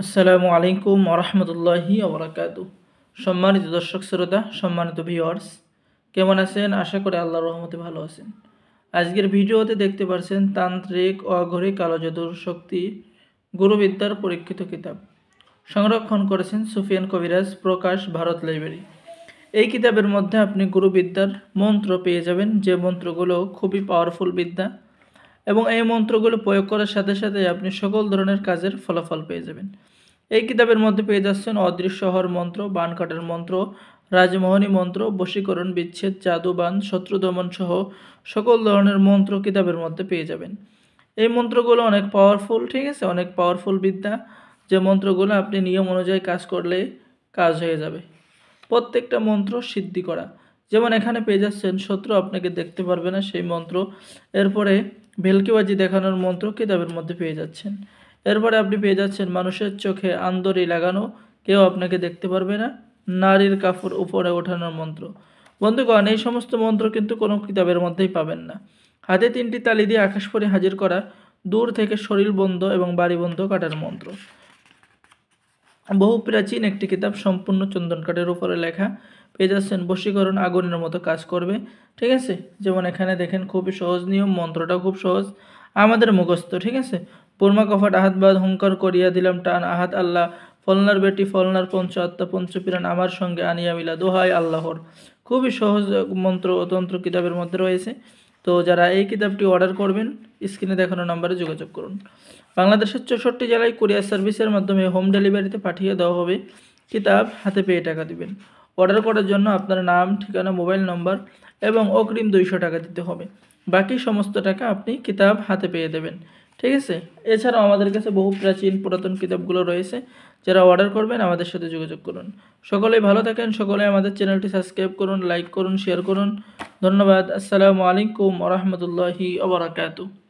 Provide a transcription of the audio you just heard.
আসসালামু আলাইকুম ওরহমতুল্লাহি ওবরাকাতু। সম্মানিত দর্শক শ্রোতা, সম্মানিত ভিউয়ার্স, কেমন আছেন? আশা করি আল্লাহর রহমতে ভালো আছেন। আজকের ভিডিওতে দেখতে পাচ্ছেন তান্ত্রিক, অঘরী, কালো জাদুর শক্তি, গুরুবিদ্যার পরীক্ষিত কিতাব। সংরক্ষণ করেছেন সুফিয়ান কবিরাজ, প্রকাশ ভারত লাইব্রেরি। এই কিতাবের মধ্যে আপনি গুরুবিদ্যার মন্ত্র পেয়ে যাবেন, যে মন্ত্রগুলো খুবই পাওয়ারফুল বিদ্যা, এবং এই মন্ত্রগুলো প্রয়োগ করার সাথে সাথে আপনি সকল ধরনের কাজের ফলাফল পেয়ে যাবেন। এই কিতাবের মধ্যে পেয়ে যাচ্ছেন অদৃশ্য হওয়ার মন্ত্র, বান কাটার মন্ত্র, রাজমোহনী মন্ত্র, বশীকরণ, বিচ্ছেদ, জাদুবান, শত্রু দমন সহ সকল ধরনের মন্ত্র কিতাবের মধ্যে পেয়ে যাবেন। এই মন্ত্রগুলো অনেক পাওয়ারফুল, ঠিক আছে, অনেক পাওয়ারফুল বিদ্যা, যে মন্ত্রগুলো আপনি নিয়ম অনুযায়ী কাজ করলে কাজ হয়ে যাবে। প্রত্যেকটা মন্ত্র সিদ্ধি করা, যেমন এখানে পেয়ে যাচ্ছেন শত্রু আপনাকে দেখতে পারবে না সেই মন্ত্র। এরপরে ভেলকিবাজি দেখানোর মন্ত্র কিতাবের মধ্যে পেয়ে যাচ্ছেন। এরপরে আপনি পেয়ে যাচ্ছেন মানুষের চোখে আন্দরি লাগানো, কেউ আপনাকে দেখতে পারবে না, নারীর কাপড় উপরে ওঠানোর মন্ত্র। বন্ধুগণ, এই সমস্ত মন্ত্র কিন্তু কোনো কিতাবের মধ্যেই পাবেন না। হাতে 3টি তালি দিয়ে আকাশ পরে হাজির করা, দূর থেকে শরীর বন্ধ এবং বাড়ি বন্ধ কাটার মন্ত্র। বহু প্রাচীন একটি কিতাব, সম্পূর্ণ চন্দন কাঠের উপরে লেখা। পেয়ে যাচ্ছেন বশীকরণ, আগুনের মতো কাজ করবে, ঠিক আছে। যেমন এখানে দেখেন, খুবই সহজ নিয়ম, মন্ত্রটা খুব সহজ, আমাদের মুখস্থ, ঠিক আছে। পূর্মা কফাট আহাত বাদ হুঙ্কার করিয়া দিলাম টান, আহাত আল্লাহ, ফলনার বেটি ফলনার পঞ্চ আত্মা পঞ্চপিরান আমার সঙ্গে আনিয়া মিলা, দোহাই আল্লাহর। খুবই সহজ মন্ত্র ও তন্ত্র কিতাবের মধ্যে রয়েছে। তো যারা এই কিতাবটি অর্ডার করবেন, স্ক্রিনে দেখানো নাম্বারে যোগাযোগ করুন। বাংলাদেশের 64 জেলায় কুরিয়ার সার্ভিসের মাধ্যমে হোম ডেলিভারিতে পাঠিয়ে দেওয়া হবে। কিতাব হাতে পেয়ে টাকা দিবেন। অর্ডার করার জন্য আপনার নাম, ঠিকানা, মোবাইল নম্বর এবং অগ্রিম 200 টাকা দিতে হবে। বাকি সমস্ত টাকা আপনি কিতাব হাতে পেয়ে দেবেন, ঠিক আছে। এছাড়াও আমাদের কাছে বহু প্রাচীন পুরাতন কিতাবগুলো রয়েছে। যারা অর্ডার করবেন আমাদের সাথে যোগাযোগ করুন। সকলেই ভালো থাকেন, সকলে আমাদের চ্যানেলটি সাবস্ক্রাইব করুন, লাইক করুন, শেয়ার করুন। ধন্যবাদ। আসসালামু আলাইকুম ওয়া রাহমাতুল্লাহি ওয়া বারাকাতুহু।